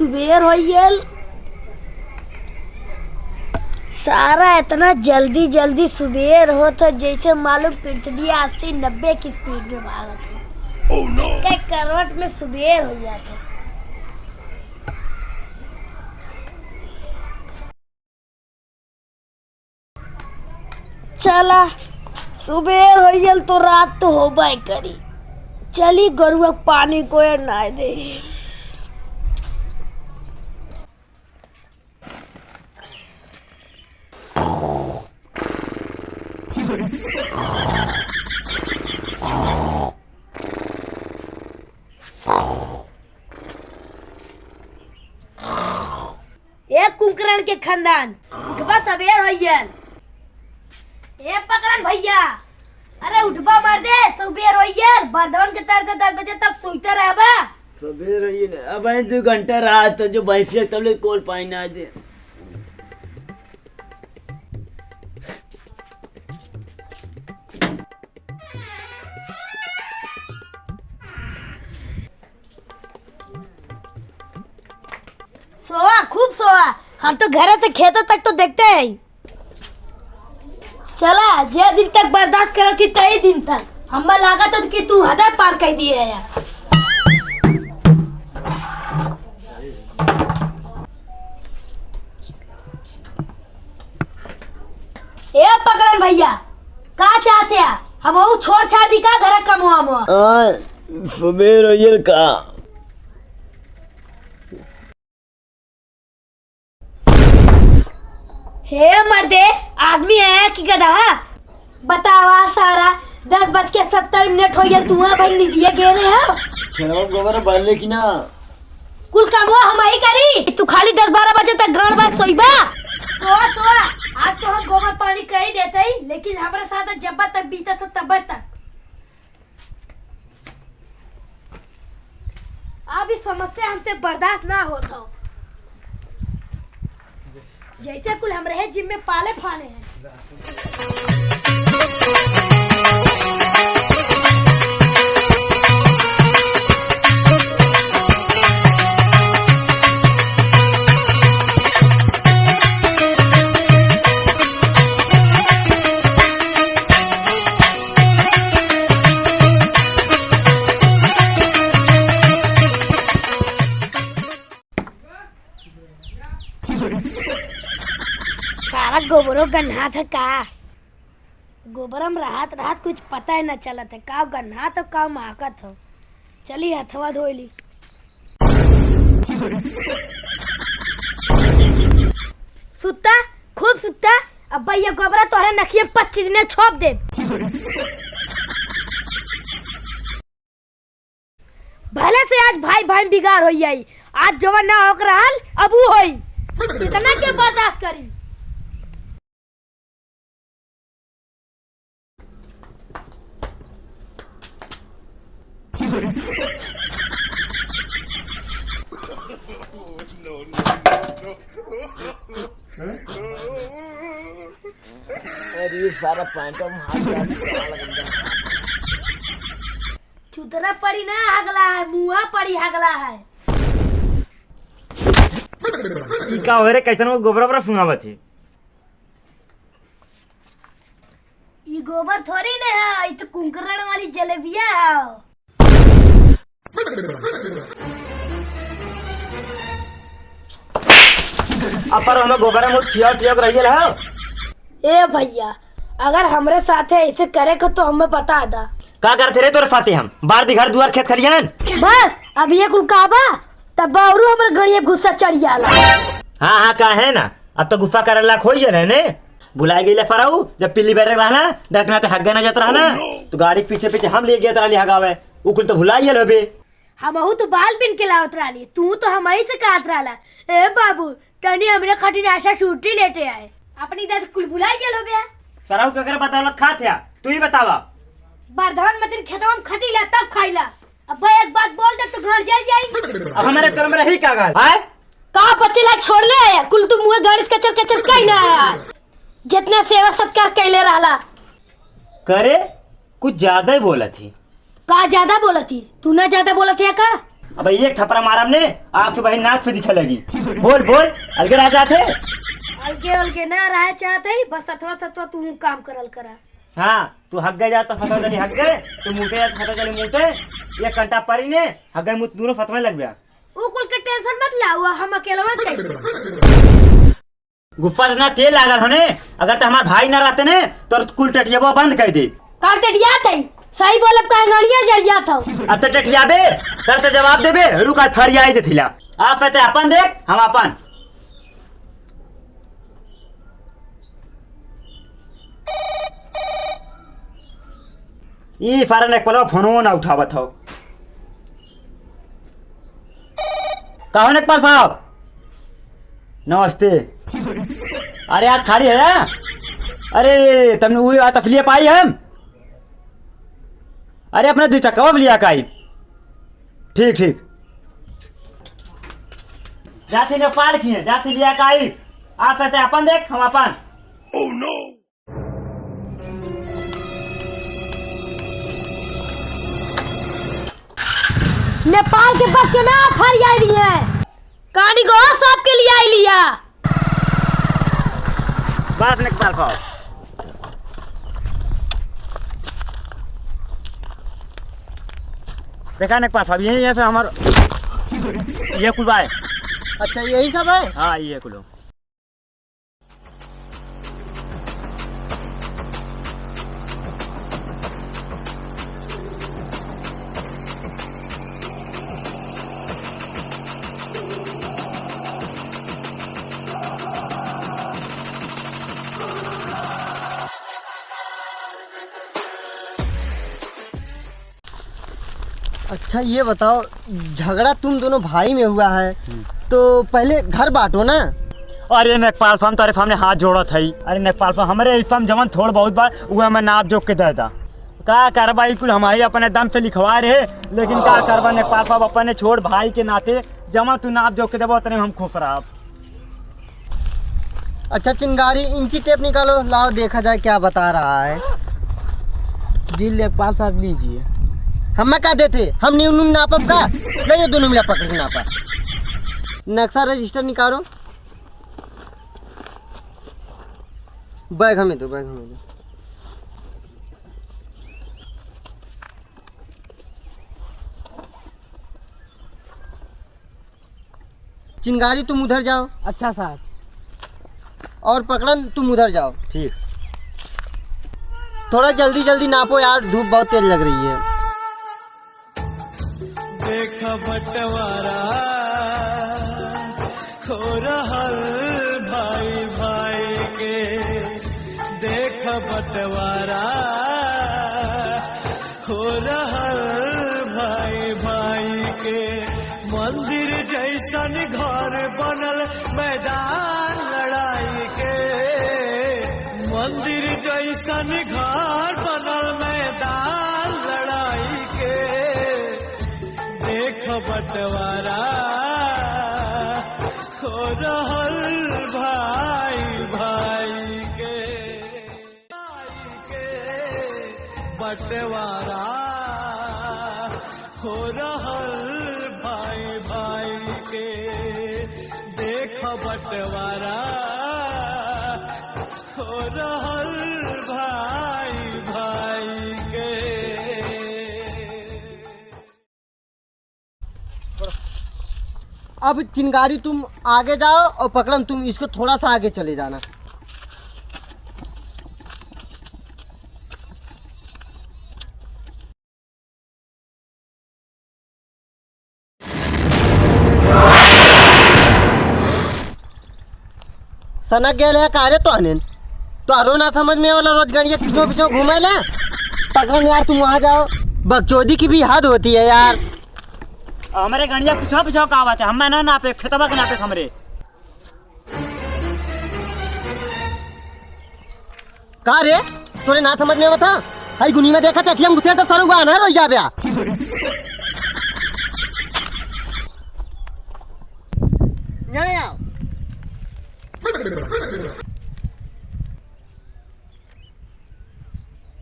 सुबेर हो गेल। सारा इतना जल्दी जल्दी सुबेर होता जैसे मालूम पृथ्वी 80-90 की स्पीड में भागत है। oh, no. कई करवट में सुबेर हो जाता। चला सुबेर हो गेल तो रात तो होबे करी। चली गरुआ पानी को नहाय दे। एक कुंकरण के खानदान उठबा सवेर हो गेल। ए पकड़न भैया, अरे उठबा मर दे, सवेर हो गेल। बर्धवन के तरफ से 10 बजे तक सोते रहबा। सवेर हो गेल, अब 2 घंटा रात तो जो भैंसिया तबले कोल पानी ना दे। सोआ, खूब सोआ। हम तो घर से खेतों तक तो देखते हैं। चला जे दिन तक बर्दाश्त कर थी तही दिन तक हमें लगा तो कि तू हद पार कर दिए है यार। ए पकड़न भैया, का चाहते हैं? हम वो छोड़ छाड़ दी का घर कमवा मो। सवेर हो गेल का। हे मर्दे, आदमी है कि गधा? बतावा सारा 10:70 हो गया। तू भाई निदिया गे रहे हो? खेलवा गोबर बाले की ना कुल काम हम ही करी। तू खाली 10-12 बजे तक गाड़ बात सोईबा। सोआ सोआ, आज तो हम गोबर पानी कर ही देते ही, लेकिन हमारे साथ जब तक बीता तो तब तक। अब इस समस्या हमसे बर्दाश्त ना होता। जैसे कुल हम रहे जिम में पाले फाने हैं। सारा गोबरों गन्हा था का। गोबरम राहत राहत कुछ पता ही न चला था का गन्हा तो का महकत हो। चली हथवा धोली। सुत्ता खूब सुत्ता। अब भैया गोबरा तोहरे नखिए 25 दिन छोप दे। भले से आज भाई भाई बिगाड़ हो जाई। आज जवान ना होकर हाल अबू होई। इतना क्या बर्दाश्त करी? अरे सारा पैंट में हाथ चुतरा पड़ी ना हगला है, मुआ पड़ी हगला है। ई का हो रे? कैसन वो गोबरा बरा फुंगावत है? ये गोबर थोड़ी ना है, ये तो कुंकरण वाली जलेबिया है। अपर हम गोबरा में खिया पिया कर रहिए है। ए भैया, अगर हमरे साथे ऐसे करे को तो हमें बता दा। का करते रे तोरे फाते? हम बार दी घर दुआर खेत खरियान। बस अब ये कुल काबा तब बावरू हमरे गड़िए गुस्सा चढ़ जाला। हां हां का है ना, अब तो गुस्सा करे लाख होई है ने। बुलाए गेले फराऊ जब पिल्ली बैठे रहना डरना ते हग्गा ना जात रहना तो गाड़ी के पीछे पीछे हम ले गए तराली हगावे उकुल तो भुलाई गेल बे। हमहू तो बाल पिन के लावत रहली, तू तो हमही से कहत रहला ए बाबू तनी हमरे खातिर आशा छुट्टी लेते आए। अपनी दस कुल भुलाई गेल हो बे। सराऊ ककरा बतावलत खात है? तू ही बतावा। बर्धवन में तेरे खेतवा में खटीला तब खाइला। अब एक बात बोल दे तो घर जल जाई। अब हमारे कर्म रही का गाल है का बच्चे लायक छोड़ ले आया कुल तू मुंह गाड़ी कचर कचर कहीं ना आया। जितना सेवा सत्कार कैले रहला करे कुछ ज्यादा ही बोला थी। का ज्यादा बोला थी? तू ना ज्यादा बोला थी का? अब एक थप्पड़ मारा हमने आँख से बहन नाक से दिखे लगी। बोल बोल अलगे रह जाते। अलगे ना रह चाहते बस सतवा सतवा तू काम करल करा। हाँ तू हक गए जा तो फतवा जली हक गए, तू मुँहते जा तो फतवा जली मुँहते। एक घंटा परी ने हक गए मुँह दोनों फतवा लग गया। वो कुल के टेंशन मत लाओ, हम अकेला मत जाइए। गुफ्फा इतना तेल लागल होने, अगर तो हमारे भाई ना रहते ने तो कुल टटियाबो बंद कर दे। का टटिया थे सही बोलब का गाड़िया जल जात हो। अब तो टटियाबे कर तो जवाब देबे, रुक आज फरियाई दे थिला। आप कहते अपन देख हम अपन। ई फारन एक पलो फोनो ना उठावत हो। कहो ने पाल साहब नमस्ते। अरे आज खाली है ना? अरे तुमने वही तफलिया पाई हम। अरे अपने 2 चक्का लिया काई। ठीक ठीक जाती नेपाल की है, जाती लिया काई। आप कहते अपन देख हम अपन। oh, no. नेपाल के बच्चे ना फर आई रही है, कहानी को सबके लिए आई लिया। बस नेपाल साहब देखा नेपाल साहब यही है हमारा ये कुल है। अच्छा यही सब है। हाँ ये कुलो। अच्छा ये बताओ, झगड़ा तुम दोनों भाई में हुआ है तो पहले घर बांटो ना। अरे नेपाल फार्म तारे सामने हाथ जोड़ा था। अरे नेपाल फार्म हमारे फार्म जमन थोड़ बहुत बार वो मैं नाप जोक के देता का कार्रवाई कुल हमारी अपने दम से लिखवा रहे, लेकिन का करवा नेपाल फार्म अपने छोड़ भाई के नाते जमा तू नाप जोक के देवो उतने हम खुश रहा। अच्छा चिंगारी इंची टेप निकालो, लाओ देखा जाए क्या बता रहा है। जी नेपाल साहब लीजिए। हम क्या देते, हम न्यू नापब का ले, ये दोनों मिला पकड़ के नापा। नक्शा रजिस्टर निकालो। बैग हमें दो, बैग हमें दो। चिंगारी तुम उधर जाओ। अच्छा साहब। और पकड़न तुम उधर जाओ। ठीक। थोड़ा जल्दी जल्दी नापो यार, धूप बहुत तेज लग रही है। देखा बंटवारा खो रहल भाई भाई के, देखा बंटवारा खो रहल भाई भाई के। मंदिर जैसन घर बनल मैदान लड़ाई के, मंदिर जैसन घर बनल मैदान लड़ाई के। देख बंटवारा खो रहल भाई भाई के, बंटवारा खो रहल भाई भाई के। देख बंटवारा खो रहल भाई भाई के। अब चिंगारी तुम आगे जाओ और पकड़न तुम इसको थोड़ा सा आगे चले जाना। सनक गए है कारे तो आने तो आरो ना समझ में वाला रोज गड़िया पीछो पीछो घूमे ला। पकड़न यार तुम वहाँ जाओ, बकचोदी की भी हद होती है यार। हमारे गणिया पिछो पिछो का बात है, हम ना नापे खेतबा के नापे हमरे। का रे तोरे ना समझ में बता, हाई गुनी में देखा था हम गुथे तो सर हुआ ना रोज जा बया। नहीं आओ।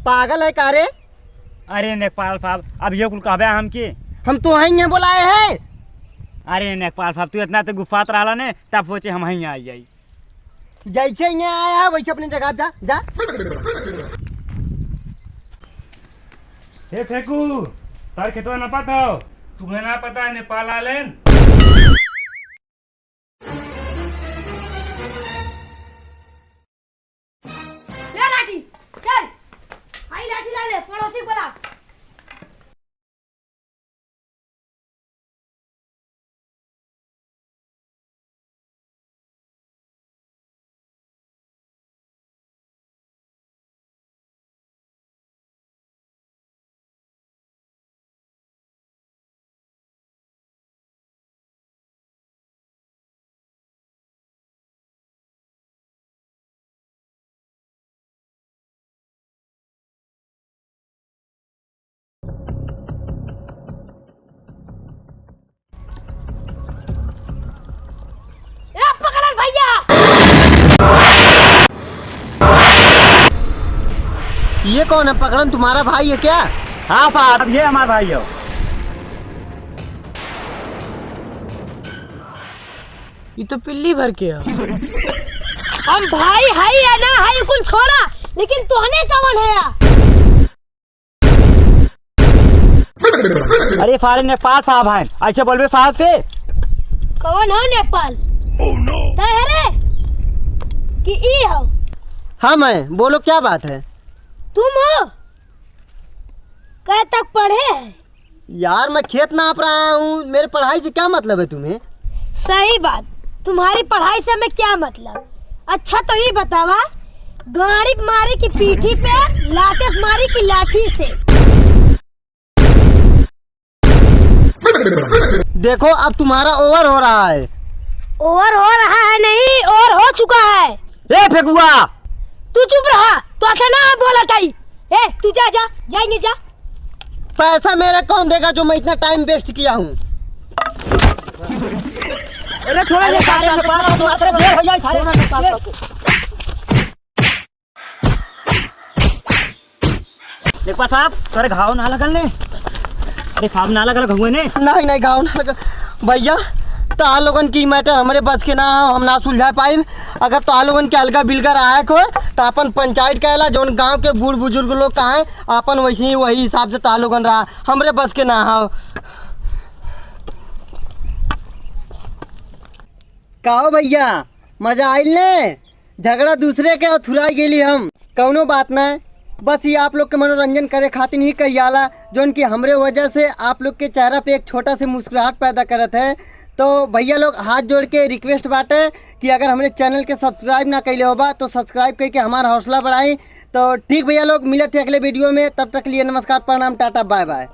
पागल है का रे? अरे नेपाल साहब अब ये कुल कहबे हम की हम तो वहीं बुलाए हैं। अरे नेपाल साहब तू इतना तो गुफात रहा ने, तब सोचे हम वहीं आ जाई। जैसे यहाँ आया है वैसे अपनी जगह जा जा। हे फेकू तार खेतवा ना पता हो, तुम्हें ना पता नेपाल आलेन। ले लाठी चल, आई लाठी ला ले, पड़ोसी को बुला। ए पकड़न भैया। ये कौन है? पकड़न तुम्हारा भाई है क्या? हाँ साहब ये हमारा भाई हो। ये तो पिल्ली भर के है। हम भाई हाई या ना हाई कुल छोड़ा, लेकिन तोहने कौन है या? अरे सारे नेपाल साहब हैं, ऐसे बोलबे साहब से। कौन हो नेपाल? रे कि ई हो? हाँ मैं, बोलो क्या बात है? तुम हो? कह तक पढ़े है? यार मैं खेत नाप रहा हूँ, मेरे पढ़ाई से क्या मतलब है तुम्हें? सही बात, तुम्हारी पढ़ाई से हमें क्या मतलब? अच्छा तो ये बतावा, गाड़ी मारी की पीठी पे, लातेस मारी की लाठी से? देखो अब तुम्हारा ओवर हो रहा है। और हो रहा है नहीं, और हो चुका है। ए फेकुआ तू चुप रहा, तो अच्छा ना बोला ताई। ए तू जा जा, जाइए जा। पैसा मेरा कौन देगा जो मैं इतना टाइम वेस्ट किया हूँ? अरे छोड़ा ये सारे नेपाल साहब देर हो जाए सारे नेपाल साहब। नेपाल साहब तोरे घाव ना लगल ने? अरे साहब ना लगल घुए ने? नहीं नहीं गाँव ना लगा भैया। तो आ लोगन की मैटर हमारे बच के ना, हम ना सुलझा पाए। अगर तो आ लोगन के अलगा बिलगा रहा हो तो अपन पंचायत कहला, जो गांव के बूढ़ बुजुर्ग लोग कहाँ अपन वैसे ही वही हिसाब से तो लोगन रहा, हमरे बच के ना हो। कहो भैया मजा आइल ने? झगड़ा दूसरे के थुराई गेली हम, कौनो बात नहीं। बस ये आप लोग के मनोरंजन करे खातिर ही कही जाला, जो कि हमरे वजह से आप लोग के चेहरा पे एक छोटा सी मुस्कुराहट पैदा करत है। तो भैया लोग हाथ जोड़ के रिक्वेस्ट बाटे कि अगर हमारे चैनल के सब्सक्राइब ना कैले होबा तो सब्सक्राइब करके हमारा हौसला बढ़ाई। तो ठीक भैया लोग, मिलते हैं अगले वीडियो में, तब तक के लिए नमस्कार, प्रणाम, टाटा, बाय बाय।